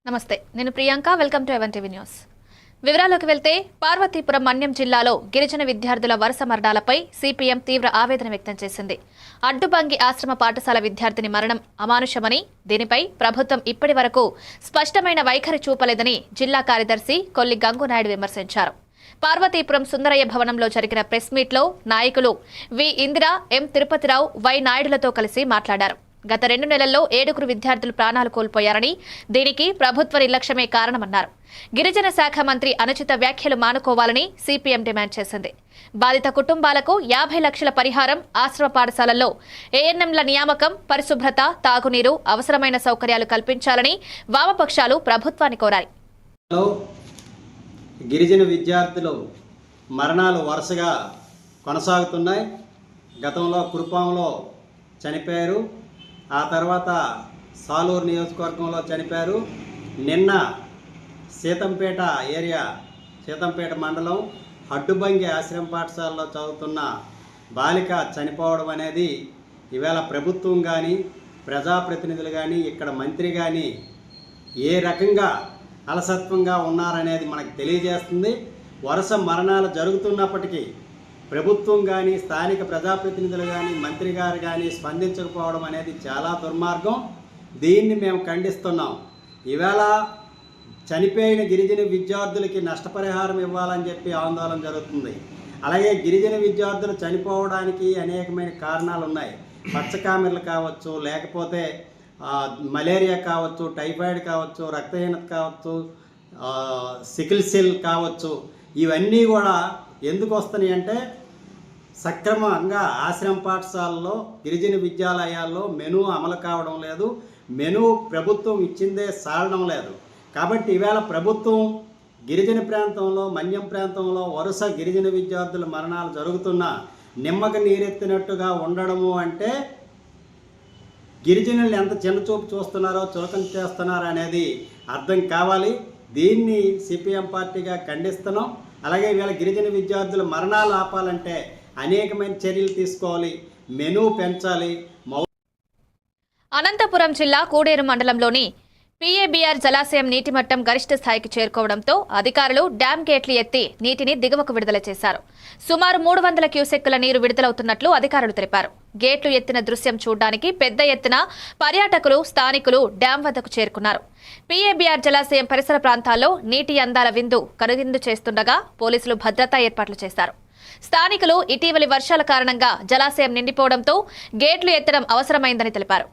నమస్తే, నేను Priyanka. Welcome to even TV news. వివరాల్లోకి వెళ్తే, పార్వతీపురం మన్యం జిల్లాలో గిరిజన విద్యార్థుల వరుస మరణాలపై సిపిఎం తీవ్ర ఆవేదన వ్యక్తం చేసింది. అడ్డుబంగి ఆశ్రమ పాఠశాల విద్యార్థిని మరణం అమానుషమని, దీనిపై ప్రభుత్వం ఇప్పటి వరకు స్పష్టమైన వైఖరి చూపలేదని జిల్లా కార్యదర్శి కొల్లి గంగునాయుడు విమర్శించారు. పార్వతీపురం సుందరయ్య భవనంలో జరిగిన ప్రెస్ మీట్లో నాయకులు వి ఇందిరా, ఎం తిరుపతిరావు, వై నాయుడులతో కలిసి మాట్లాడారు. గత 2 నెలల్లో 7 విద్యార్థులు ప్రాణాలు కోల్పోయారని, దీనికి ప్రభుత్వ నిర్లక్ష్యమే కారణమన్నారు. గిరిజన శాఖ మంత్రి అనుచిత వ్యాఖ్యలు మానుకోవాలని సిపిఎం డిమాండ్ చేసింది. బాధిత కుటుంబాలకు 50 లక్షల పరిహారం, ఆశ్రమ పాఠశాలల్లో ఏఎన్ఎంల నియామకం, పరిశుభ్రత, తాగునీరు, అవసరమైన సౌకర్యాలు కల్పించాలని వామపక్షాలు ప్రభుత్వాన్ని కోరాయి. గిరిజన విద్యార్థులు మరణాలు వరుసగా కొనసాగుతున్నాయి. గతంలో కురుపాంలో చనిపోయారు, ఆ తర్వాత సాలూరు నియోజకవర్గంలో చనిపోయారు. నిన్న సీతంపేట సీతంపేట మండలం అడ్డుబంగి ఆశ్రమ పాఠశాలలో చదువుతున్న బాలిక చనిపోవడం అనేది ఈవేళ ప్రభుత్వం కానీ, ప్రజాప్రతినిధులు కానీ, ఇక్కడ మంత్రి కానీ ఏ రకంగా అలసత్వంగా ఉన్నారనేది మనకు తెలియజేస్తుంది. వరుస మరణాలు జరుగుతున్నప్పటికీ ప్రభుత్వం కానీ, స్థానిక ప్రజాప్రతినిధులు కానీ, మంత్రి గారు కానీ స్పందించకపోవడం అనేది చాలా దుర్మార్గం. దీన్ని మేము ఖండిస్తున్నాం. ఈవేళ చనిపోయిన గిరిజన విద్యార్థులకి నష్టపరిహారం ఇవ్వాలని చెప్పి ఆందోళన జరుగుతుంది. అలాగే గిరిజన విద్యార్థులు చనిపోవడానికి అనేకమైన కారణాలు ఉన్నాయి. పచ్చకామెర్లు కావచ్చు, లేకపోతే మలేరియా కావచ్చు, టైఫాయిడ్ కావచ్చు, రక్తహీనత కావచ్చు, సికిల్ సెల్ కావచ్చు. ఇవన్నీ కూడా ఎందుకు వస్తున్నాయి అంటే, సక్రమంగా ఆశ్రమ పాఠశాలలో, గిరిజన విద్యాలయాల్లో మెనూ అమలు కావడం లేదు. మెనూ ప్రభుత్వం ఇచ్చిందే సాలడం లేదు. కాబట్టి ఈవేళ ప్రభుత్వం గిరిజన ప్రాంతంలో, మన్యం ప్రాంతంలో వరుస గిరిజన విద్యార్థుల మరణాలు జరుగుతున్నా నిమ్మక నీరెత్తినట్టుగా ఉండడము అంటే గిరిజనులు ఎంత చిన్నచూపు చూస్తున్నారో, చులకన చేస్తున్నారో అనేది అర్థం కావాలి. దీన్ని సిపిఎం పార్టీగా ఖండిస్తున్నాం. అలాగే ఇవాళ గిరిజన విద్యార్థుల మరణాలు ఆపాలంటే అనేకమైన చర్యలు తీసుకోవాలి, మెనూ పెంచాలి. అనంతపురం జిల్లా కూడేరు మండలంలోని పిఏబిఆర్ జలాశయం నీటి మట్టం గరిష్ట స్థాయికి చేరుకోవడంతో అధికారులు డ్యాం గేట్లు ఎత్తి నీటిని దిగువకు విడుదల చేశారు. సుమారు 300 క్యూసెక్కుల నీరు విడుదలవుతున్నట్లు అధికారులు తెలిపారు. గేట్లు ఎత్తిన దృశ్యం చూడడానికి పెద్ద ఎత్తున పర్యాటకులు, స్థానికులు డ్యాం వద్దకు చేరుకున్నారు. పిఏబిఆర్ జలాశయం పరిసర ప్రాంతాల్లో నీటి అందాల విందు కనువిందు చేస్తుండగా పోలీసులు భద్రతా ఏర్పాట్లు చేశారు. స్థానికులు ఇటీవలి వర్షాల కారణంగా జలాశయం నిండిపోవడంతో గేట్లు ఎత్తడం అవసరమైందని తెలిపారు.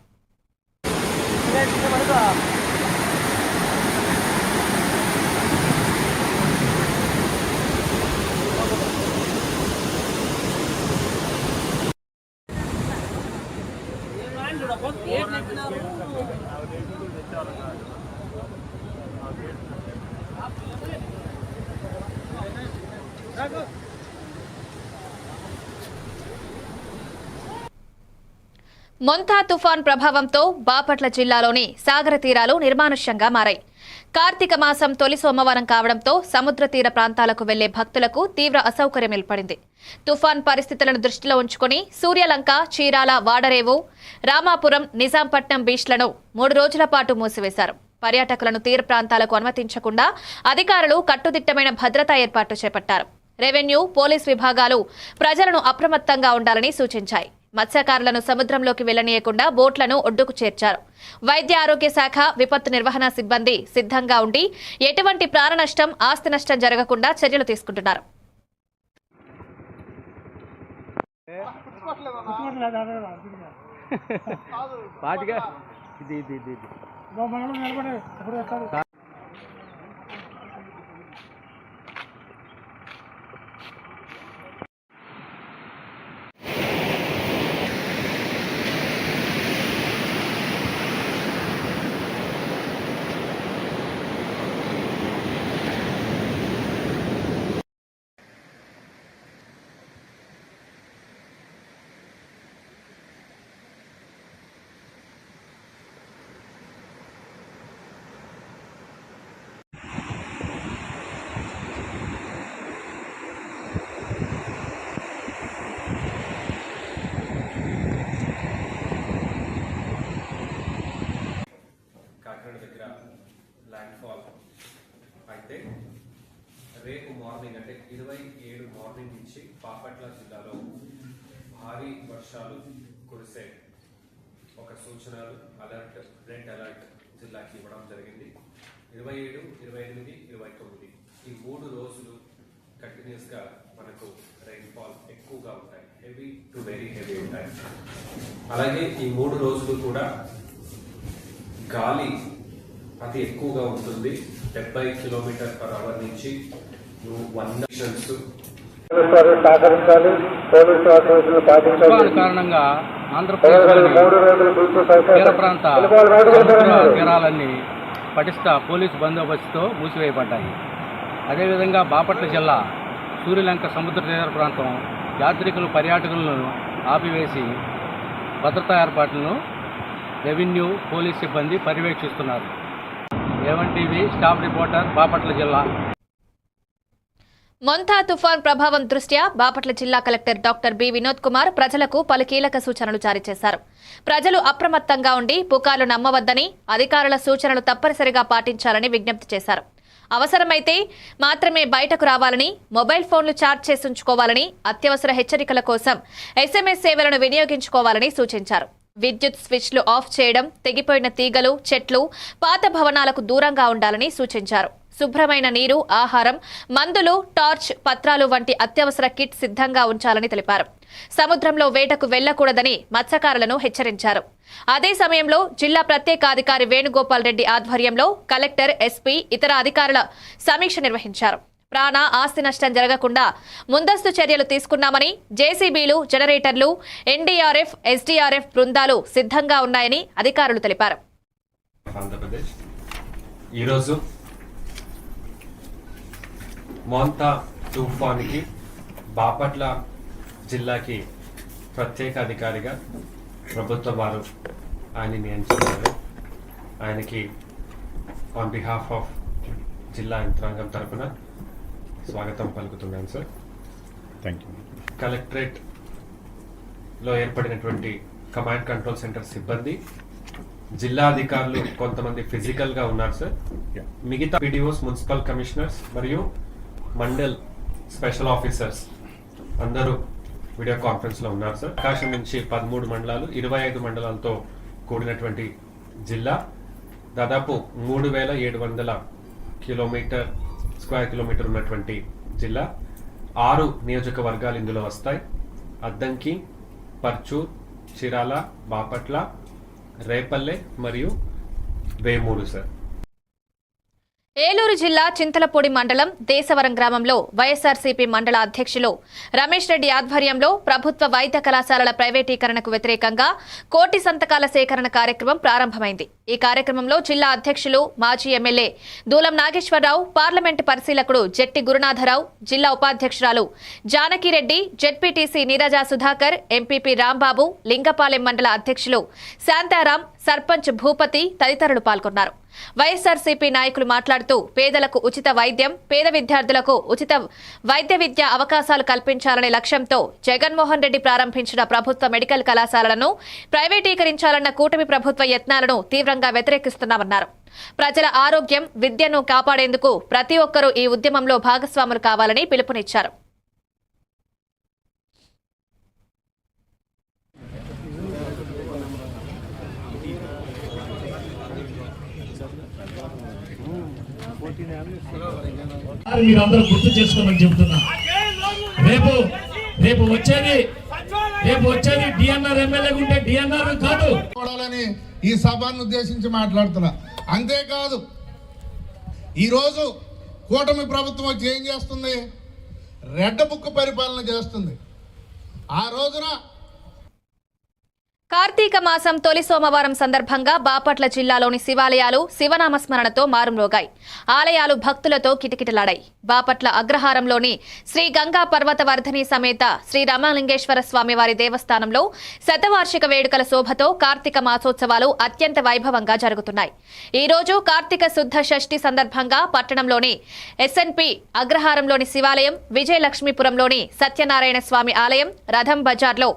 మొంతా తుఫాన్ ప్రభావంతో బాపట్ల జిల్లాలోని సాగర తీరాలు నిర్మానుష్యంగా మారాయి. కార్తీక మాసం తొలి సోమవారం కావడంతో సముద్ర తీర ప్రాంతాలకు వెళ్లే భక్తులకు తీవ్ర అసౌకర్యం ఏర్పడింది. తుఫాన్ పరిస్థితులను దృష్టిలో ఉంచుకుని సూర్యలంక, చీరాల, వాడరేవు, రామాపురం, నిజాంపట్నం బీచ్లను 3 రోజుల పాటు మూసివేశారు. పర్యాటకులను తీర ప్రాంతాలకు అనుమతించకుండా అధికారులు కట్టుదిట్టమైన భద్రతా ఏర్పాట్లు చేపట్టారు. రెవెన్యూ, పోలీస్ విభాగాలు ప్రజలను అప్రమత్తంగా ఉండాలని సూచించాయి. మత్స్యకారులను సముద్రంలోకి వెళ్లనీయకుండా బోట్లను ఒడ్డుకు చేర్చారు. వైద్య ఆరోగ్య శాఖ, విపత్తు నిర్వహణ సిబ్బంది సిద్ధంగా ఉండి ఎటువంటి ప్రాణ నష్టం, ఆస్తి నష్టం జరగకుండా చర్యలు తీసుకుంటున్నారు. రేపు మార్నింగ్ అంటే 27 మార్నింగ్ నుంచి బాపట్ల జిల్లాలో భారీ వర్షాలు కురిసే ఒక సూచనలు అలర్ట్, రెడ్ అలర్ట్ జిల్లాకి ఇవ్వడం జరిగింది. 27, 28, 29 ఈ 3 రోజులు కంటిన్యూస్ గా మనకు రైన్ఫాల్ ఎక్కువగా ఉంటాయి. హెవీ టు వెరీ హెవీ ఉంటాయి. అలాగే ఈ 3 రోజులు కూడా గాలి అతి ఎక్కువగా ఉంటుంది. 70 km/h నుంచి 100 కారణంగా ఆంధ్రప్రదేశ్ తీర ప్రాంత తీరాలన్నీ పటిష్ట పోలీసు బందోబస్తుతో మూసివేయబడ్డాయి. అదేవిధంగా బాపట్ల జిల్లా సూర్యలంక సముద్ర తీర ప్రాంతం యాత్రికులు పర్యాటకులను ఆపివేసి భద్రతా ఏర్పాట్లను రెవెన్యూ పోలీస్ సిబ్బంది పర్యవేక్షిస్తున్నారు. ఏవన్టీవీ స్టాఫ్ రిపోర్టర్ బాపట్ల జిల్లా. మొంతా తుఫాన్ ప్రభావం దృష్ట్యా బాపట్ల జిల్లా collector doctor B Vinod Kumar ప్రజలకు పలు కీలక సూచనలు జారీ చేశారు. ప్రజలు అప్రమత్తంగా ఉండి పుకార్లు నమ్మవద్దని, అధికారుల సూచనలు తప్పనిసరిగా పాటించాలని విజ్ఞప్తి చేశారు. అవసరమైతే మాత్రమే బయటకు రావాలని, మొబైల్ ఫోన్లు ఛార్జ్ చేసి ఉంచుకోవాలని, అత్యవసర హెచ్చరికల కోసం SMS సేవలను వినియోగించుకోవాలని సూచించారు. విద్యుత్ స్విచ్లు ఆఫ్ చేయడం, తెగిపోయిన తీగలు, చెట్లు, పాత భవనాలకు దూరంగా ఉండాలని సూచించారు. శుభ్రమైన నీరు, ఆహారం, మందులు, టార్చ్, పత్రాలు వంటి అత్యవసర కిట్ సిద్ధంగా ఉంచాలని తెలిపారు. సముద్రంలో వేటకు వెళ్లకూడదని మత్స్యకారులను హెచ్చరించారు. అదే సమయంలో జిల్లా ప్రత్యేకాధికారి వేణుగోపాల్ రెడ్డి ఆధ్వర్యంలో కలెక్టర్, ఎస్పీ, ఇతర అధికారుల సమీక్ష నిర్వహించారు. ప్రాణ, ఆస్తి నష్టం జరగకుండా ముందస్తు చర్యలు తీసుకున్నామని, జేసీబీలు, జనరేటర్లు, NDRF, SDRF బృందాలు సిద్ధంగా ఉన్నాయని అధికారులు తెలిపారు. ఆంధ్రప్రదేశ్ ఈరోజు మోంతా తుఫాన్కి బాపట్ల జిల్లాకి ప్రత్యేక అధికారిగా ప్రభుత్వం వారు ఆయన నియమించారు. ఆయనకి ఆన్ బిహాఫ్ ఆఫ్ జిల్లా యంత్రాంగం తరఫున స్వాగతం పలుకుతున్నాను సార్. Thank you. కలెక్టరేట్లో ఏర్పడినటువంటి కమాండ్ కంట్రోల్ సెంటర్ సిబ్బంది, జిల్లా అధికారులు కొంతమంది ఫిజికల్గా ఉన్నారు సార్. మిగతా PDOs, మున్సిపల్ కమిషనర్స్ మరియు మండల్ స్పెషల్ ఆఫీసర్స్ అందరూ వీడియో కాన్ఫరెన్స్లో ఉన్నారు సార్. ప్రకాశం నుంచి 13 మండలాలు, 25 మండలాలతో కూడినటువంటి జిల్లా, దాదాపు 3700 స్క్వేర్ కిలోమీటర్ ఉన్నటువంటి జిల్లా. 6 నియోజకవర్గాలు ఇందులో వస్తాయి. అద్దంకి, పర్చూర్, చిరాల, బాపట్ల, రేపల్లె మరియు వేమూరు సార్. ఏలూరు జిల్లా చింతలపూడి మండలం దేశవరం గ్రామంలో వైఎస్ఆర్సీపీ మండల అధ్యక్షులు రమేష్ రెడ్డి ఆధ్వర్యంలో ప్రభుత్వ వైద్య కళాశాలల ప్రైవేటీకరణకు వ్యతిరేకంగా కోటి సంతకాల సేకరణ కార్యక్రమం ప్రారంభమైంది. ఈ కార్యక్రమంలో జిల్లా అధ్యక్షులు, మాజీ ఎమ్మెల్యే దూలం నాగేశ్వరరావు, పార్లమెంటు పరిశీలకుడు జట్టి గురునాథరావు, జిల్లా ఉపాధ్యక్షురాలు జానకిరెడ్డి, జెడ్పీటీసీ నీరజా సుధాకర్, ఎంపీపీ రాంబాబు, లింగపాలెం మండల అధ్యక్షులు శాంతారాం, సర్పంచ్ భూపతి తదితరులు పాల్గొన్నారు. వైఎస్ఆర్సీపీ నాయకులు మాట్లాడుతూ పేదలకు ఉచిత వైద్యం, పేద విద్యార్థులకు ఉచిత వైద్య విద్య అవకాశాలు కల్పించాలనే లక్ష్యంతో జగన్మోహన్ రెడ్డి ప్రారంభించిన ప్రభుత్వ మెడికల్ కళాశాలలను ప్రైవేటీకరించాలన్న కూటమి ప్రభుత్వ యత్నాలను తీవ్రంగా వ్యతిరేకిస్తున్నామన్నారు. ప్రజల ఆరోగ్యం, విద్యను కాపాడేందుకు ప్రతి ఒక్కరూ ఈ ఉద్యమంలో భాగస్వాములు కావాలని పిలుపునిచ్చారు. మీరందరూ గుర్తు చేసుకోమని చెబుతున్నా. రేపు వచ్చేది డిఎన్ఆర్ ఎమ్మెల్యే ఉంటే డిఎన్ఆర్ కాదు చూడాలని ఈ సభను ఉద్దేశించి మాట్లాడుతున్నా. అంతేకాదు, ఈరోజు కూటమి ప్రభుత్వం వచ్చి ఏం చేస్తుంది? రెడ్ బుక్ పరిపాలన చేస్తుంది. ఆ రోజున కార్తీక మాసం తొలి సోమవారం సందర్భంగా బాపట్ల జిల్లాలోని శివాలయాలు శివనామస్మరణతో మారుమ్రోగాయి. ఆలయాలు భక్తులతో కిటకిటలాడాయి. బాపట్ల అగ్రహారంలోని శ్రీ గంగా పర్వత వర్ధని సమేత శ్రీ రామలింగేశ్వర స్వామివారి దేవస్థానంలో శతవార్షిక వేడుకల శోభతో కార్తీక మాసోత్సవాలు అత్యంత వైభవంగా జరుగుతున్నాయి. ఈ రోజు కార్తీక శుద్ధ షష్ఠి సందర్భంగా పట్టణంలోని SNP అగ్రహారంలోని శివాలయం, విజయలక్ష్మీపురంలోని సత్యనారాయణ స్వామి ఆలయం, రథం బజార్లో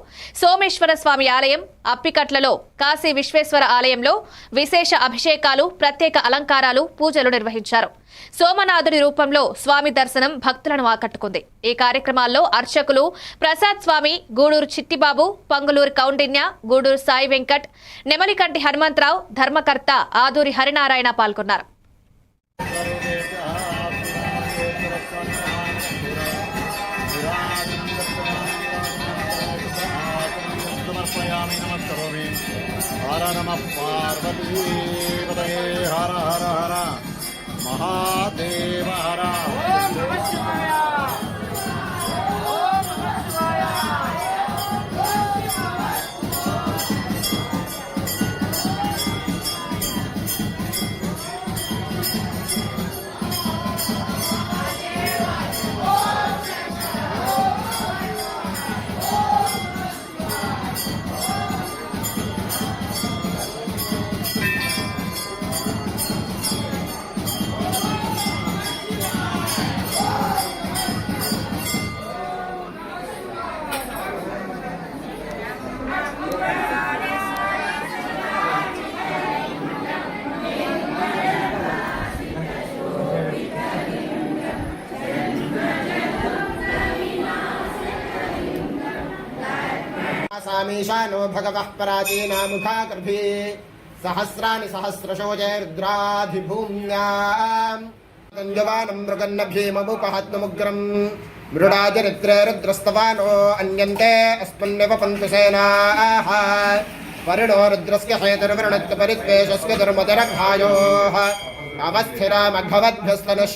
సోమేశ్వర స్వామి ఆలయం, అప్పికట్లలో కాశీ విశ్వేశ్వర ఆలయంలో విశేష అభిషేకాలు, ప్రత్యేక అలంకారాలు, పూజలు నిర్వహించారు. సోమనాథుడి రూపంలో స్వామి దర్శనం భక్తులను ఆకట్టుకుంది. ఈ కార్యక్రమాల్లో అర్చకులు ప్రసాద్ స్వామి, గూడూరు చిట్టిబాబు, పంగులూరు కౌండిన్య, గూడూరు సాయి వెంకట్, నెమలికంటి హనుమంతరావు, ధర్మకర్త ఆదూరి హరినారాయణ పాల్గొన్నారు. హర నమ పార్వతీపతయే హర హర హర మహాదేవ హర. सामीशानो भगवः पराचीनामुखाकृभि सहस्राणि सहस्रशोचैर्द्राधिभूम्याम् तञ्जवानं मृगन्न भीममुपहत्नुमुग्रम् मृडाचरित्रे रुद्रस्तवानो अन्यन्ते अस्मन्नेव पन्तु सेनाः परिणो रुद्रस्य हेतुर्वृणत्य परित्वेषस्य दुर्मदरघायोः अवस्थिरामघवद्भ्यस्तनश्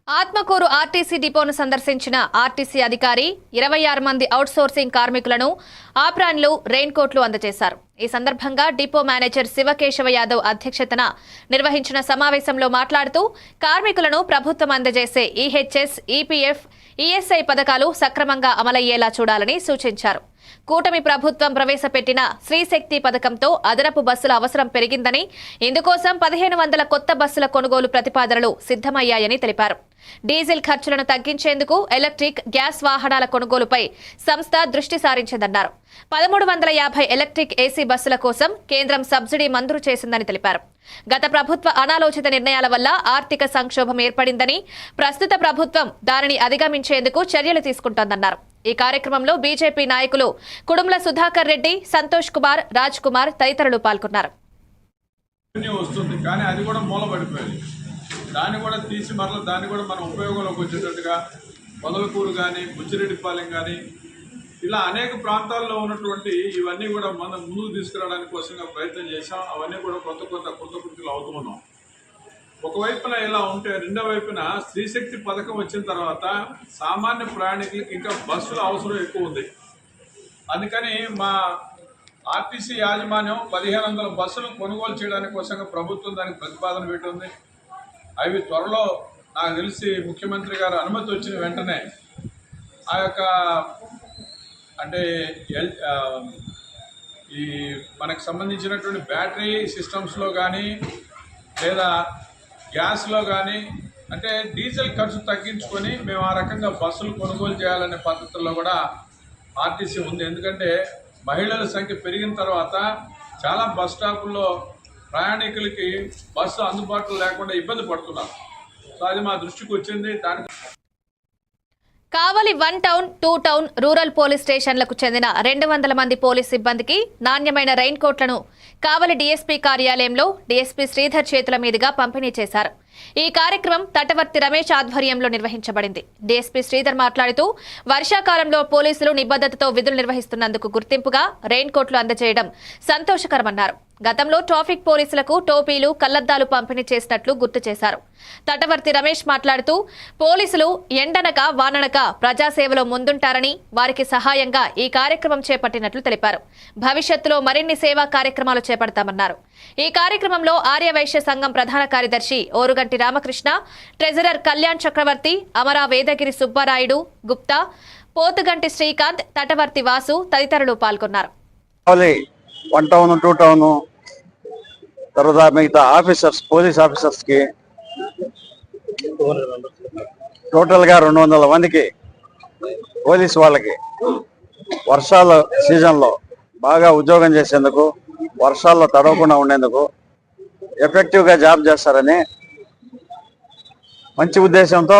ఆత్మకూరు ఆర్టీసీ డిపోను సందర్శించిన ఆర్టీసీ అధికారి 26 మంది అవుట్సోర్సింగ్ కార్మికులను ఆప్రాన్లు, రెయిన్ కోట్లు అందజేశారు. ఈ సందర్భంగా డిపో మేనేజర్ శివకేశవ యాదవ్ అధ్యక్షతన నిర్వహించిన సమావేశంలో మాట్లాడుతూ కార్మికులను ప్రభుత్వం అందజేసే ఈహెచ్ఎస్, ఈపీఎఫ్, ఈఎస్ఐ పథకాలు సక్రమంగా అమలయ్యేలా చూడాలని సూచించారు. కూటమి ప్రభుత్వం ప్రవేశపెట్టిన శ్రీశక్తి పథకంతో అదనపు బస్సుల అవసరం పెరిగిందని, ఇందుకోసం 1500 కొత్త బస్సుల కొనుగోలు ప్రతిపాదనలు సిద్ధమయ్యాయని తెలిపారు. డీజిల్ ఖర్చులను తగ్గించేందుకు ఎలక్ట్రిక్, గ్యాస్ వాహనాల కొనుగోలుపై సంస్థ దృష్టి సారించిందన్నారు. 1350 ఎలక్ట్రిక్ ఏసీ బస్సుల కోసం కేంద్రం సబ్సిడీ మంజూరు చేసిందని తెలిపారు. గత ప్రభుత్వ అనాలోచిత నిర్ణయాల వల్ల ఆర్థిక సంక్షోభం ఏర్పడిందని, ప్రస్తుత ప్రభుత్వం దానిని అధిగమించేందుకు చర్యలు తీసుకుంటోందన్నారు. ఈ కార్యక్రమంలో బీజేపీ నాయకులు కుడుముల సుధాకర్ రెడ్డి, సంతోష్ కుమార్, రాజ్ కుమార్ తదితరులు పాల్గొన్నారు. వస్తుంది కానీ అది కూడా మూలపడిపోయింది. దాన్ని కూడా తీసి మరలా దాన్ని కూడా మనం ఉపయోగంలోకి వచ్చేటట్టుగా పొదలకూరు కానీ, బుచ్చిరెడ్డిపాలెం కానీ ఇలా అనేక ప్రాంతాల్లో ఉన్నటువంటి ఇవన్నీ కూడా మనం ముందుకు తీసుకురావడానికి కోసంగా ప్రయత్నం చేశాం. అవన్నీ కూడా కొత్త కృతులు అవుతున్నాం. ఒకవైపున ఇలా ఉంటే రెండో వైపున శ్రీశక్తి పథకం వచ్చిన తర్వాత సామాన్య ప్రయాణికులకి ఇంకా బస్సుల అవసరం ఎక్కువ ఉంది. అందుకని మా ఆర్టీసీ యాజమాన్యం 1500 బస్సులు కొనుగోలు చేయడానికి కోసంగా ప్రభుత్వం దానికి ప్రతిపాదన పెట్టింది. అవి త్వరలో నాకు తెలిసి ముఖ్యమంత్రి గారు అనుమతి వచ్చిన వెంటనే ఆ యొక్క అంటే ఈ మనకు సంబంధించినటువంటి బ్యాటరీ సిస్టమ్స్లో కానీ లేదా గ్యాస్లో కానీ అంటే డీజిల్ ఖర్చు తగ్గించుకొని మేము ఆ రకంగా బస్సులు కొనుగోలు చేయాలనే పద్ధతుల్లో కూడా ఆర్టీసీ ఉంది. ఎందుకంటే మహిళల సంఖ్య పెరిగిన తర్వాత చాలా బస్ స్టాపుల్లో ప్రయాణికులకి బస్సు అందుబాటులో లేకుండా ఇబ్బంది పడుతున్నారు. సో అది మా దృష్టికి వచ్చింది. దానికి కావలి 1 టౌన్, 2 టౌన్ రూరల్ పోలీస్ స్టేషన్లకు చెందిన 200 మంది పోలీస్ సిబ్బందికి నాణ్యమైన రెయిన్ కోట్లను కావలి డీఎస్పీ కార్యాలయంలో డీఎస్పీ శ్రీధర్ చేతుల మీదుగా పంపిణీ చేశారు. ఈ కార్యక్రమం తటవర్తి రమేష్ ఆధ్వర్యంలో నిర్వహించబడింది. డీఎస్పీ శ్రీధర్ మాట్లాడుతూ వర్షాకాలంలో పోలీసులు నిబద్ధతతో విధులు నిర్వహిస్తున్నందుకు గుర్తింపుగా రెయిన్ కోట్లు అందజేయడం సంతోషకరమన్నారు. గతంలో ట్రాఫిక్ పోలీసులకు టోపీలు, కళ్లద్దాలు పంపిణీ చేసినట్లు గుర్తు చేశారు. తటవర్తి రమేష్ మాట్లాడుతూ పోలీసులు ఎండనక వాననక ప్రజాసేవలో ముందుంటారని, వారికి సహాయంగా ఈ కార్యక్రమం చేపట్టినట్లు తెలిపారు. భవిష్యత్తులో మరిన్ని సేవా కార్యక్రమాలు చేపడతామన్నారు. ఈ కార్యక్రమంలో ఆర్యవైశ్య సంఘం ప్రధాన కార్యదర్శి ఓరుగంటి రామకృష్ణ, ట్రెజరర్ కళ్యాణ్ చక్రవర్తి, అమరా వేదగిరి సుబ్బారాయుడు, గుప్తా, పోతుగంటి శ్రీకాంత్, తటవర్తి వాసు తదితరులు పాల్గొన్నారు. 1 టౌన్, 2 టౌన్ తర్వాత మిగతా ఆఫీసర్స్, పోలీస్ ఆఫీసర్స్ కి టోటల్ గా 200 మందికి పోలీస్ వాళ్ళకి వర్షాల సీజన్ లో బాగా ఉద్యోగం చేసేందుకు, వర్షాల్లో తడవకుండా ఉండేందుకు, ఎఫెక్టివ్గా జాబ్ చేస్తారని మంచి ఉద్దేశంతో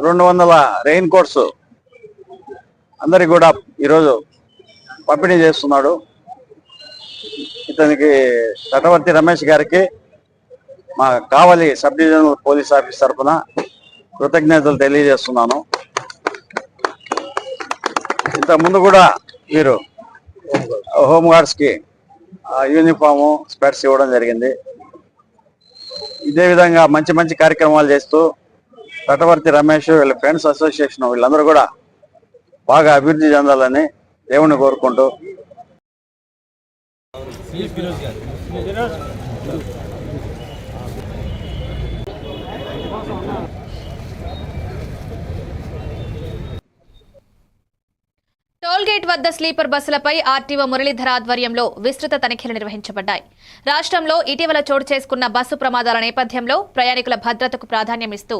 200 రెయిన్ కోట్స్ అందరికి కూడా ఈరోజు పంపిణీ చేస్తున్నాడు. ఇతనికి తటవర్తి రమేష్ గారికి మా కావలి సబ్ డివిజనల్ పోలీస్ ఆఫీస్ తరఫున కృతజ్ఞతలు తెలియజేస్తున్నాను. ఇంతకుముందు కూడా వీరు హోంగార్డ్స్కి యూనిఫాము, స్పెట్స్ ఇవ్వడం జరిగింది. ఇదే విధంగా మంచి మంచి కార్యక్రమాలు చేస్తూ తటవర్తి రమేష్, వీళ్ళ ఫ్రెండ్స్ అసోసియేషన్ వీళ్ళందరూ కూడా బాగా అభివృద్ధి చెందాలని దేవుని కోరుకుంటూ టోల్గేట్ వద్ద స్లీపర్ బస్సులపై ఆర్టీఓ మురళీధర ఆధ్వర్యంలో విస్తృత తనిఖీలు నిర్వహించబడ్డాయి. రాష్ట్రంలో ఇటీవల చోటు చేసుకున్న బస్సు ప్రమాదాల నేపథ్యంలో ప్రయాణికుల భద్రతకు ప్రాధాన్యమిస్తూ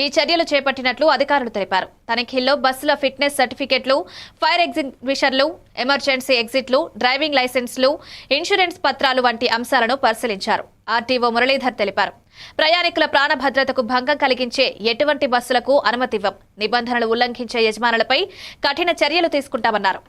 ఈ చర్యలు చేపట్టినట్లు అధికారులు తెలిపారు. తనిఖీల్లో బస్సుల ఫిట్నెస్ సర్టిఫికెట్లు, ఫైర్ ఎగ్జిబిషన్లు, ఎమర్జెన్సీ ఎగ్జిట్లు, డ్రైవింగ్ లైసెన్స్లు, ఇన్సూరెన్స్ పత్రాలు వంటి అంశాలను పరిశీలించారు. ఆర్టీఓ మురళీధర్ తెలిపారు. ప్రయాణికుల ప్రాణ భద్రతకు భంగం కలిగించే ఎటువంటి బస్సులకు అనుమతివ్వం. నిబంధనలు ఉల్లంఘించే యజమానులపై కఠిన చర్యలు తీసుకుంటామన్నారు.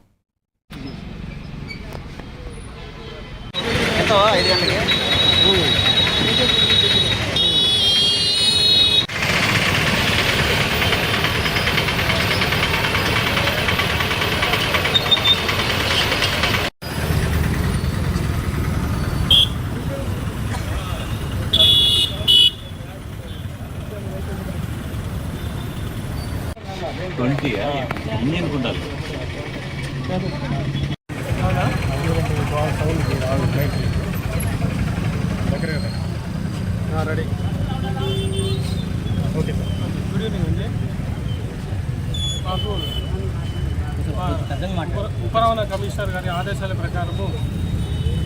ఉపరవాణా కమిషనర్ గారి ఆదేశాల ప్రకారము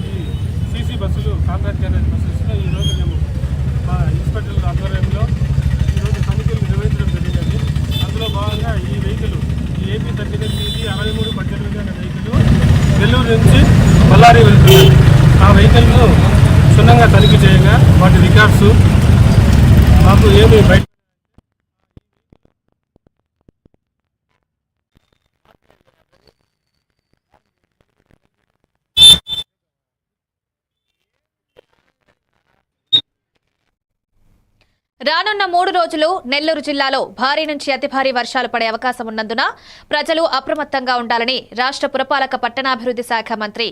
ఈ సీసీ బస్సులు, కాంట్రాక్ట్ క్యారేజ్ బస్సెస్లో ఈరోజు మేము మా ఇన్స్పెక్టర్ల ఆధ్వర్యంలో ఈరోజు తనిఖీలు నిర్వహించడం జరిగింది. అందులో భాగంగా ఈ వెహికల్, ఈ ఏపీ 3318 అనే వెహికల్ నెల్లూరు నుంచి బళ్ళారి వెళ్తుంది. ఆ వెహికల్ను క్షుణ్ణంగా తనిఖీ చేయగా వాటి రికార్డ్స్ మాకు ఏమి బయట రానున్న 3 రోజులు నెల్లూరు జిల్లాలో భారీ నుంచి అతి భారీ వర్షాలు పడే అవకాశం ఉన్నందున ప్రజలు అప్రమత్తంగా ఉండాలని రాష్ట్ర పురపాలక పట్టణాభివృద్ధి శాఖ మంత్రి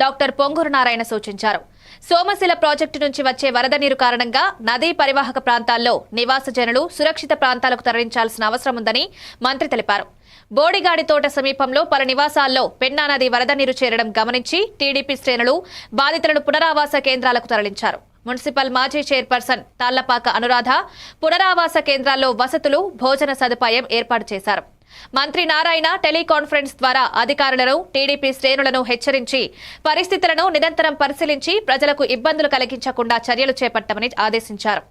డాక్టర్ పొంగూరు నారాయణ సూచించారు. సోమశిల ప్రాజెక్టు నుంచి వచ్చే వరద నీరు కారణంగా నదీ పరివాహక ప్రాంతాల్లో నివాస జనులు సురక్షిత ప్రాంతాలకు తరలించాల్సిన అవసరం ఉందని మంత్రి తెలిపారు. బోడిగాడి తోట సమీపంలో పలు నివాసాల్లో పెన్నా నది వరద నీరు చేరడం గమనించి టీడీపీ శ్రేణులు బాధితులను పునరావాస కేంద్రాలకు తరలించారు. మున్సిపల్ మాజీ చైర్పర్సన్ తాళ్లపాక అనురాధ పునరావాస కేంద్రాల్లో వసతులు, భోజన సదుపాయం ఏర్పాటు చేశారు. మంత్రి నారాయణ టెలికాన్ఫరెన్స్ ద్వారా అధికారులను, టీడీపీ శ్రేణులను హెచ్చరించి పరిస్థితులను నిరంతరం పరిశీలించి ప్రజలకు ఇబ్బందులు కలిగించకుండా చర్యలు చేపట్టమని ఆదేశించారు.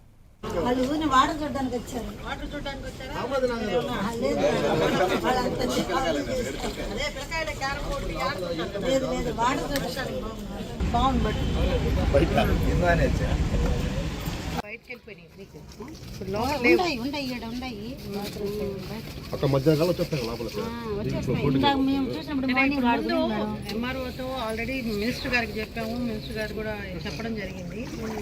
ఎంఆర్ఓతో ఆల్రెడీ మినిస్టర్ గారికి చెప్పాము. మినిస్టర్ గారు కూడా చెప్పడం జరిగింది.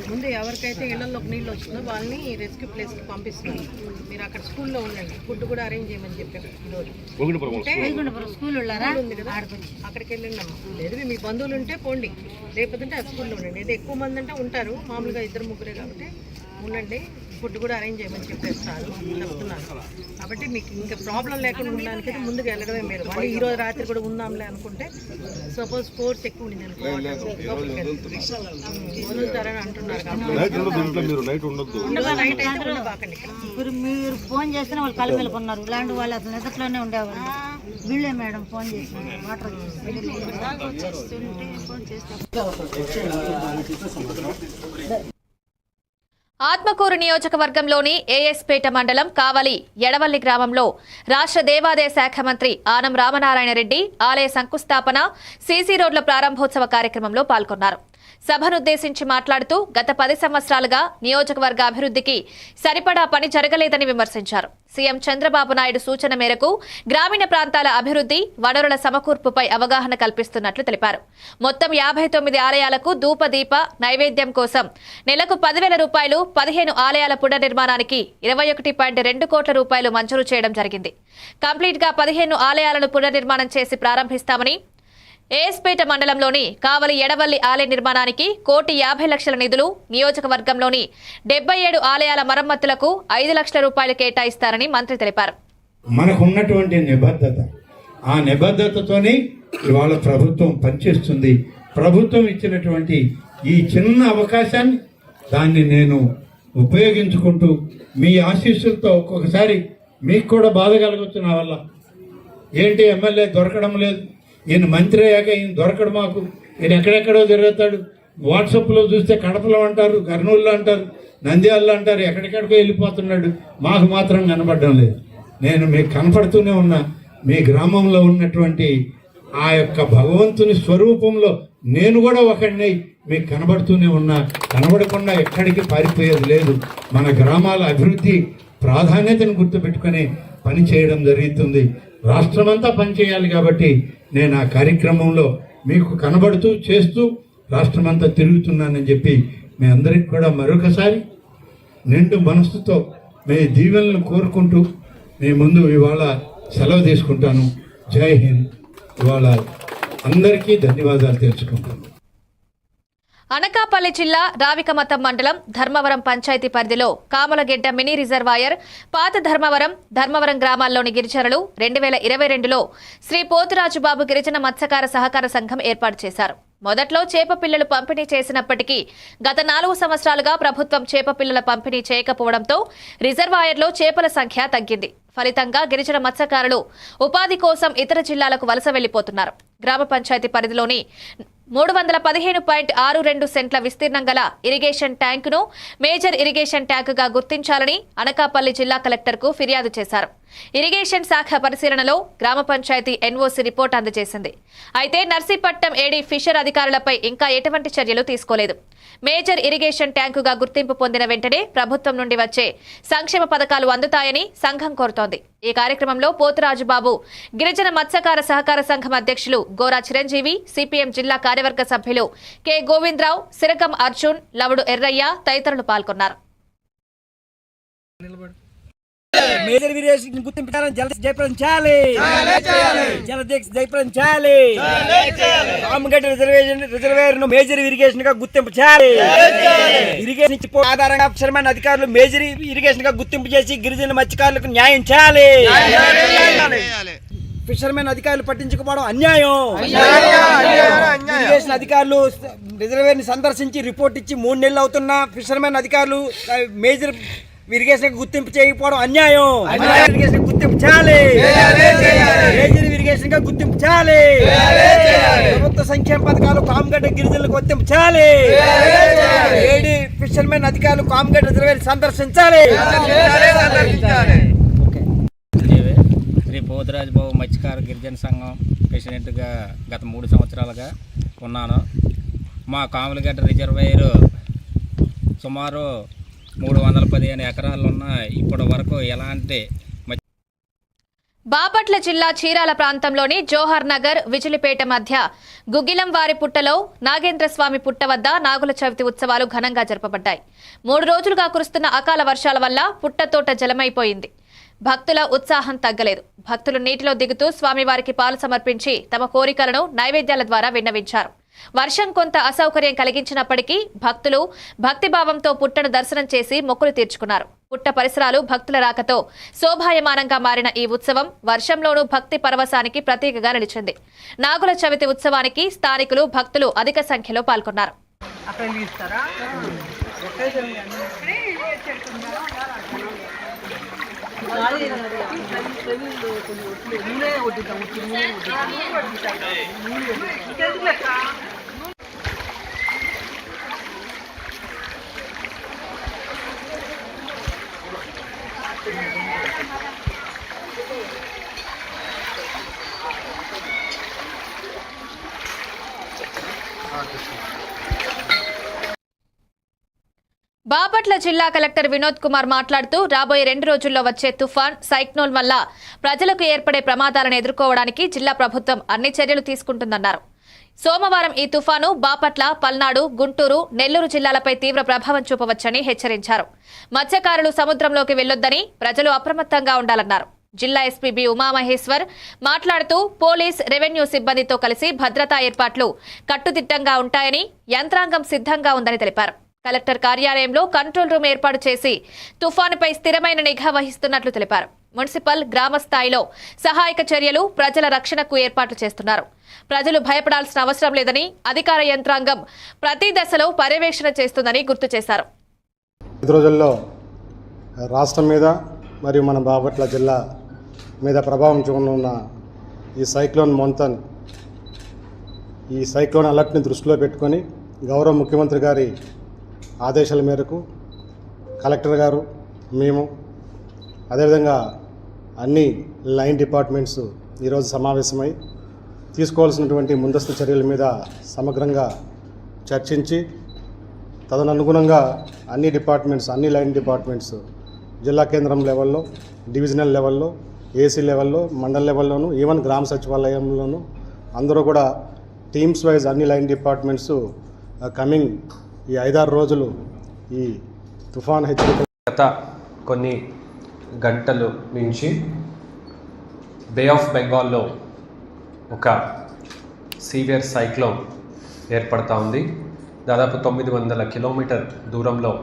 ముందు ఎవరికైతే ఇళ్లలోకి నీళ్ళు వస్తుందో వాళ్ళని రెస్క్యూ ప్లేస్కి పంపిస్తున్నాం. మీరు అక్కడ స్కూల్లో ఉండండి, ఫుడ్ కూడా అరేంజ్ చేయమని చెప్పాము. స్కూల్ ఉంది కదా, అక్కడికి వెళ్ళండి అమ్మా. లేదు మీ బంధువులు ఉంటే పోండి, లేకపోతే ఆ స్కూల్లో ఉండండి. ఏదో ఎక్కువ మంది అంటే ఉంటారు, మామూలుగా 2-3 కాబట్టి ఉండండి. ఫుడ్ కూడా అరేంజ్ చేయమని చెప్పేస్తారు చెప్తున్నాను. కాబట్టి మీకు ఇంకా ప్రాబ్లం లేకుండా ఉండడానికి ముందుకు వెళ్ళడమే మీరు. మళ్ళీ ఈ రోజు రాత్రి కూడా ఉందాంలే అనుకుంటే, సపోజ్ ఫోర్స్ ఎక్కువ ఉండింది అనుకో, వదులుతారని అంటున్నారు. ఇప్పుడు మీరు ఫోన్ చేస్తే వాళ్ళు కలిపి వెళ్ళుకున్నారు. ఇలాంటి వాళ్ళు అసలు నిజట్లోనే ఉండేవాళ్ళు. వీళ్ళే మేడం ఫోన్ చేసి వాటర్ ఫోన్ చేస్తే ఆత్మకూరు నియోజకవర్గంలోని ఏఎస్పేట మండలం కావలి ఎడవల్లి గ్రామంలో రాష్ట్ర దేవాదాయ శాఖ మంత్రి ఆనం రామనారాయణ రెడ్డి ఆలయ శంకుస్థాపన సీసీ రోడ్ల ప్రారంభోత్సవ కార్యక్రమంలో పాల్గొన్నారు. సభనుద్దేశించి మాట్లాడుతూ గత 10 సంవత్సరాలుగా నియోజకవర్గ అభివృద్ధికి సరిపడా పని జరగలేదని విమర్శించారు. సీఎం చంద్రబాబు నాయుడు సూచన మేరకు గ్రామీణ ప్రాంతాల అభివృద్ధి, వనరుల సమకూర్పుపై అవగాహన కల్పిస్తున్నట్లు తెలిపారు. మొత్తం 59 ఆలయాలకు ధూపదీప నైవేద్యం కోసం నెలకు 10,000 రూపాయలు, 15 ఆలయాల పునర్నిర్మాణానికి 21.2 కోట్ల రూపాయలు మంజూరు చేయడం జరిగింది. కంప్లీట్ గా 15 ఆలయాలను పునర్నిర్మాణం చేసి ప్రారంభిస్తామని, ఏఎస్పేట మండలంలోని కావలి ఎడవల్లి ఆలయ నిర్మాణానికి 1,50,00,000 నిధులు, నియోజకవర్గంలోని 77 ఆలయాల మరమ్మతులకు 5 లక్షల రూపాయలు కేటాయిస్తారని మంత్రి తెలిపారు. మనకున్నటువంటి నిబద్ధత, ఆ నిబద్ధతతోనే ఇవాళ ప్రభుత్వం పనిచేస్తుంది. ప్రభుత్వం ఇచ్చినటువంటి ఈ చిన్న అవకాశాన్ని దాన్ని నేను ఉపయోగించుకుంటూ మీ ఆశీస్సులతో ఒక్కొక్కసారి మీకు కూడా బాధ కలగొచ్చు. నా వల్ల ఏంటి ఎమ్మెల్యే దొరకడం లేదు, ఈయన మంత్రి అయ్యాక ఈయన దొరకడు, మాకు ఈయన ఎక్కడెక్కడో తిరుగుతాడు. వాట్సాప్లో చూస్తే కడపలో అంటారు, కర్నూలులో అంటారు, నంద్యాలలో అంటారు, ఎక్కడెక్కడికో వెళ్ళిపోతున్నాడు, మాకు మాత్రం కనపడడం లేదు. నేను మీకు కనపడుతూనే ఉన్నా. మీ గ్రామంలో ఉన్నటువంటి ఆ యొక్క భగవంతుని స్వరూపంలో నేను కూడా ఒకడిని మీకు కనబడుతూనే ఉన్నా. కనబడకుండా ఎక్కడికి పారిపోయేది లేదు. మన గ్రామాల అభివృద్ధి ప్రాధాన్యతను గుర్తుపెట్టుకుని పని చేయడం జరుగుతుంది. రాష్ట్రమంతా పనిచేయాలి కాబట్టి నేను ఆ కార్యక్రమంలో మీకు కనబడుతూ చేస్తూ రాష్ట్రమంతా తిరుగుతున్నానని చెప్పి మీ అందరికి కూడా మరొకసారి నిండు మనసుతో మీ దీవెనలను కోరుకుంటూ మీ ముందు ఇవాళ సెలవు తీసుకుంటాను. జై హింద్. ఇవాళ అందరికీ ధన్యవాదాలు తెలుసుకుంటాను. అనకాపల్లి జిల్లా రావికమతం మండలం ధర్మవరం పంచాయతీ పరిధిలో కామలగెడ్డ మినీ రిజర్వాయర్, పాత ధర్మవరం గ్రామాల్లోని గిరిజనులు 2022లో శ్రీ పోతురాజుబాబు గిరిజన మత్స్యకార సహకార సంఘం ఏర్పాటు చేశారు. మొదట్లో చేప పిల్లలు పంపిణీ చేసినప్పటికీ గత 4 సంవత్సరాలుగా ప్రభుత్వం చేప పిల్లల పంపిణీ చేయకపోవడంతో రిజర్వాయర్లో చేపల సంఖ్య తగ్గింది. ఫలితంగా గిరిజన మత్స్యకారులు ఉపాధి కోసం ఇతర జిల్లాలకు వలస వెళ్లిపోతున్నారు. గ్రామ పంచాయతీ పరిధిలోని 315.62 సెంట్ల విస్తీర్ణం గల ఇరిగేషన్ ట్యాంకును మేజర్ ఇరిగేషన్ ట్యాంకుగా గుర్తించాలని అనకాపల్లి జిల్లా కలెక్టర్కు ఫిర్యాదు చేశారు. ఇరిగేషన్ శాఖ పరిశీలనలో గ్రామ పంచాయతీ ఎన్ఓసీ రిపోర్ట్ అందజేసింది. అయితే నర్సీపట్నం ఏడీ ఫిషర్ అధికారులపై ఇంకా ఎటువంటి చర్యలు తీసుకోలేదు. మేజర్ ఇరిగేషన్ ట్యాంకుగా గుర్తింపు పొందిన వెంటనే ప్రభుత్వం నుండి వచ్చే సంక్షేమ పథకాలు అందుతాయని సంఘం కోరుతోంది. ఈ కార్యక్రమంలో పోతురాజుబాబు గిరిజన మత్స్యకార సహకార సంఘం అధ్యక్షులు గోరా చిరంజీవి, సిపిఎం జిల్లా కార్యవర్గ సభ్యులు కె గోవిందరావు, సిరకం అర్జున్, లవుడు ఎర్రయ్య తదితరులు పాల్గొన్నారు. మేజర్ ఇరిగేషన్ గుర్తింపు జయప్రదం చేయాలి, జలదీక్ష జయప్రదం చేయాలి. రామగడ్డ రిజర్వేయర్ ను మేజర్ ఇరిగేషన్ గా గుర్తింపు చేయాలి. ఇరిగేషన్ ఆధారంగా ఫిషర్మెన్ అధికారులు మేజర్ ఇరిగేషన్ గా గుర్తింపు చేసి గిరిజన మత్స్యకారులకు న్యాయం చేయాలి. ఫిషర్మెన్ అధికారులు పట్టించుకోవడం అన్యాయం. ఇరిగేషన్ అధికారులు రిజర్వేయర్ ని సందర్శించి రిపోర్ట్ ఇచ్చి 3 నెలలు అవుతున్నా ఫిషర్మెన్ అధికారులు మేజర్ ఇరిగేషన్ గుర్తింపు చేయకపోవడం అన్యాయం. ఇరిగేషన్ గుర్తింపు చేయాలి, మేజర్ ఇరిగేషన్ గా గుర్తింపు చేయాలి. ప్రభుత్వ సంక్షేమ పథకాలు కామగడ్డ గిరిజనులకు గుర్తింపు చేయాలి. ఏడీ ఫిషర్మెన్ అధికారులు కామగడ్డ రిజర్వేయర్ సందర్శించాలి. శ్రీ పోతురాజుబాబు మత్స్యకార గిరిజన సంఘం ప్రెసిడెంట్గా గత 3 సంవత్సరాలుగా ఉన్నాను. మా కామలగడ్డ రిజర్వాయర్ సుమారు 315 ఎకరాలు ఉన్నాయి. ఇప్పటి వరకు ఎలాంటి బాపట్ల జిల్లా చీరాల ప్రాంతంలోని జోహర్ నగర్, విజిలిపేట మధ్య గుగ్గిలం వారి పుట్టలో నాగేంద్రస్వామి పుట్ట వద్ద నాగుల చవితి ఉత్సవాలు ఘనంగా జరపబడ్డాయి. 3 రోజులుగా కురుస్తున్న అకాల వర్షాల వల్ల పుట్టతోట జలమైపోయింది. భక్తుల ఉత్సాహం తగ్గలేదు. భక్తులు నీటిలో దిగుతూ స్వామివారికి పాలు సమర్పించి తమ కోరికలను నైవేద్యాల ద్వారా విన్నవించారు. వర్షం కొంత అసౌకర్యం కలిగించినప్పటికీ భక్తులు భక్తిభావంతో పుట్టను దర్శనం చేసి మొక్కులు తీర్చుకున్నారు. పుట్ట పరిసరాలు భక్తుల రాకతో శోభాయమానంగా మారిన ఈ ఉత్సవం వర్షంలోనూ భక్తి పరవశానికి ప్రతీకగా నిలిచింది. నాగుల చవితి ఉత్సవానికి స్థానికులు, భక్తులు అధిక సంఖ్యలో పాల్గొన్నారు. బాపట్ల జిల్లా కలెక్టర్ వినోద్ కుమార్ మాట్లాడుతూ రాబోయే 2 రోజుల్లో వచ్చే తుఫాన్, సైక్లోన్ వల్ల ప్రజలకు ఏర్పడే ప్రమాదాలను ఎదుర్కోవడానికి జిల్లా ప్రభుత్వం అన్ని చర్యలు తీసుకుంటుందన్నారు. సోమవారం ఈ తుఫాను బాపట్ల, పల్నాడు, గుంటూరు, నెల్లూరు జిల్లాలపై తీవ్ర ప్రభావం చూపవచ్చని హెచ్చరించారు. మత్స్యకారులు సముద్రంలోకి వెళ్లొద్దని, ప్రజలు అప్రమత్తంగా ఉండాలన్నారు. జిల్లా ఎస్పీ బి ఉమామహేశ్వర్ మాట్లాడుతూ పోలీస్, రెవెన్యూ సిబ్బందితో కలిసి భద్రతా ఏర్పాట్లు కట్టుదిట్టంగా ఉంటాయని, యంత్రాంగం సిద్ధంగా ఉందని తెలిపారు. కలెక్టర్ కార్యాలయంలో కంట్రోల్ రూమ్ ఏర్పాటు చేసి తుఫానుపై స్థిరమైన నిఘా వహిస్తున్నట్లు తెలిపారు. మున్సిపల్, గ్రామ స్థాయిలో సహాయక చర్యలు, ప్రజల రక్షణకు ఏర్పాట్లు చేస్తున్నారు. ప్రజలు భయపడాల్సిన అవసరం లేదని, అధికార యంత్రాంగం ప్రతి దశలో పర్యవేక్షణ చేస్తుందని గుర్తు చేశారు. 5 రోజుల్లో రాష్ట్రం మీద మరియు మన బాపట్ల జిల్లా మీద ప్రభావం చూపనున్న ఈ సైక్లోన్ మోంతన్, ఈ సైక్లోన్ అలర్ట్ని దృష్టిలో పెట్టుకొని గౌరవ ముఖ్యమంత్రి గారి ఆదేశాల మేరకు కలెక్టర్ గారు, మేము, అదేవిధంగా అన్ని లైన్ డిపార్ట్మెంట్స్ ఈరోజు సమావేశమై తీసుకోవాల్సినటువంటి ముందస్తు చర్యల మీద సమగ్రంగా చర్చించి తదనుగుణంగా అన్ని డిపార్ట్మెంట్స్, అన్ని లైన్ డిపార్ట్మెంట్స్ జిల్లా కేంద్రం లెవెల్లో, డివిజనల్ లెవెల్లో, ఏసీ లెవెల్లో, మండల లెవెల్లోనూ, ఈవెన్ గ్రామ సచివాలయంలోనూ అందరూ కూడా టీమ్స్ వైజ్ అన్ని లైన్ డిపార్ట్మెంట్స్ కమింగ్ ఈ 5-6 రోజులు ఈ తుఫాన్ హెచ్చరిక గత కొన్ని గంటలు నుంచి బే ఆఫ్ బెంగాల్లో ఒక సీవియర్ సైక్లోన్ ఏర్పడతా ఉంది. దాదాపు 900 కిలోమీటర్ దూరంలో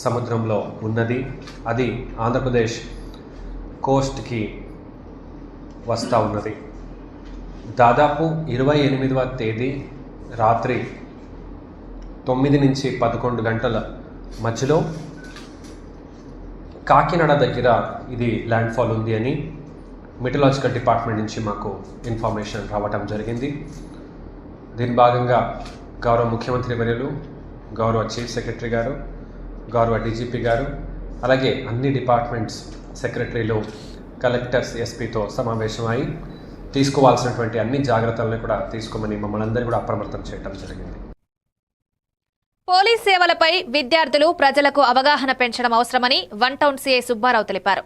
సముద్రంలో ఉన్నది. అది ఆంధ్రప్రదేశ్ కోస్ట్కి వస్తూ ఉన్నది. దాదాపు 28వ తేదీ రాత్రి 9 నుంచి 11 గంటల మధ్యలో కాకినాడ దగ్గర ఇది ల్యాండ్ఫాల్ ఉంది అని మెటలాజికల్ డిపార్ట్మెంట్ నుంచి మాకు ఇన్ఫర్మేషన్ రావటం జరిగింది. దీని భాగంగా గౌరవ ముఖ్యమంత్రి వర్యులు, గౌరవ చీఫ్ సెక్రటరీ గారు, గౌరవ డీజీపీ గారు, అలాగే అన్ని డిపార్ట్మెంట్స్ సెక్రటరీలు, కలెక్టర్స్, ఎస్పీతో సమావేశమై తీసుకోవాల్సినటువంటి అన్ని జాగ్రత్తలను కూడా తీసుకోమని మమ్మల్ని అందరూ కూడా అప్రమత్తం చేయడం జరిగింది. పోలీస్ సేవలపై విద్యార్థులు, ప్రజలకు అవగాహన పెంచడం అవసరమని వన్ టౌన్ సీఐ సుబ్బారావు తెలిపారు.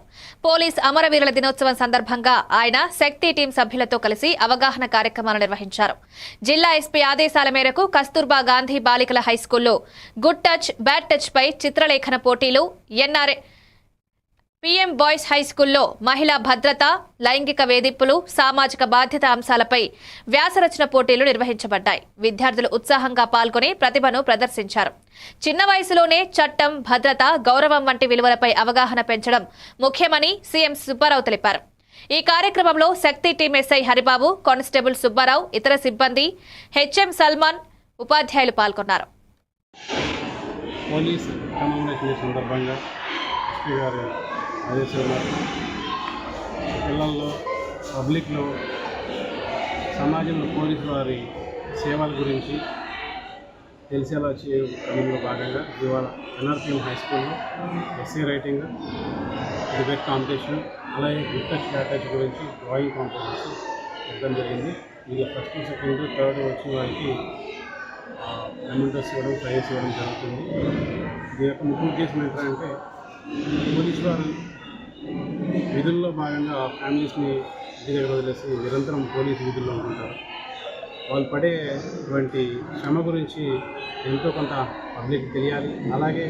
పోలీస్ అమరవీరుల దినోత్సవం సందర్భంగా ఆయన శక్తి టీం సభ్యులతో కలిసి అవగాహన కార్యక్రమాలు నిర్వహించారు. జిల్లా ఎస్పీ ఆదేశాల మేరకు కస్తూర్బా గాంధీ బాలికల హైస్కూల్లో గుడ్ టచ్, బ్యాడ్ టచ్ పై చిత్రలేఖన పోటీలు, ఎన్ఆర్ఏ పీఎం బాయ్స్ హైస్కూల్లో మహిళా భద్రత, లైంగిక వేధింపులు, సామాజిక బాధ్యత అంశాలపై వ్యాసరచన పోటీలు నిర్వహించబడ్డాయి. విద్యార్థులు ఉత్సాహంగా పాల్గొని ప్రతిభను ప్రదర్శించారు. చిన్న వయసులోనే చట్టం, భద్రత, గౌరవం వంటి విలువలపై అవగాహన పెంచడం ముఖ్యమని సీఎం సుబ్బారావు తెలిపారు. ఈ కార్యక్రమంలో Shakti team SI Haribabu, constable Subbarao, ఇతర సిబ్బంది, హెచ్ఎం సల్మాన్, ఉపాధ్యాయులు పాల్గొన్నారు. పోలీస్ కమమరేషన్ సందర్భంగా ఎస్పీ గారు ఆదేశాలు పిల్లల్లో, పబ్లిక్లో, సమాజంలో పోలీసు వారి సేవల గురించి తెలిసేలా చేయడం క్రమంలో భాగంగా ఇవాళ ఎన్ఆర్పీఎం హై స్కూల్లో ఎస్సీ రైటింగ్, డిబేట్ కాంపిటీషన్, అలాగే గుడ్ టచ్, బ్యాడ్ టచ్ గురించి డ్రాయింగ్ కాంపిటీషన్స్ పెట్టడం జరిగింది. ఇలా ఫస్ట్, సెకండ్, థర్డ్ వచ్చిన వారికి మెమెంటోస్ ఇవ్వడం, ప్రైజ్ ఇవ్వడం జరుగుతుంది. దీని యొక్క ముఖ్య ఉద్దేశం ఏంటంటే పోలీసు వారు విధుల్లో భాగంగా ఫ్యామిలీస్ని ఇంటి దగ్గర వదిలేసి నిరంతరం పోలీసు విధుల్లో ఉంటుంటారు. వాళ్ళు పడేటువంటి శ్రమ గురించి ఎంతో కొంత పబ్లిక్ తెలియాలి. అలాగే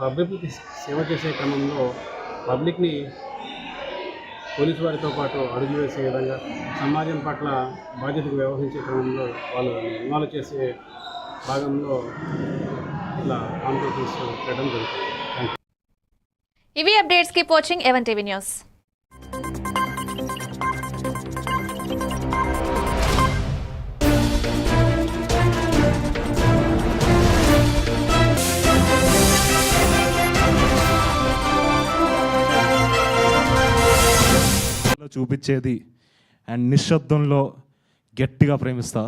పబ్లిక్కి సేవ చేసే క్రమంలో పబ్లిక్ని పోలీసు వారితో పాటు అడుగు వేసే విధంగా సమాజం పట్ల బాధ్యతకు వ్యవహరించే క్రమంలో వాళ్ళు ఇన్వాల్వ్ చేసే భాగంలో ఇలా కాంపిటీషన్స్ పెట్టడం జరుగుతుంది. ఇవి అప్డేట్స్. కీప్ వాచింగ్ ఎవన్ టీవీ న్యూస్. చూపించేది అండ్ నిశ్శబ్దంలో గట్టిగా ప్రేమిస్తా.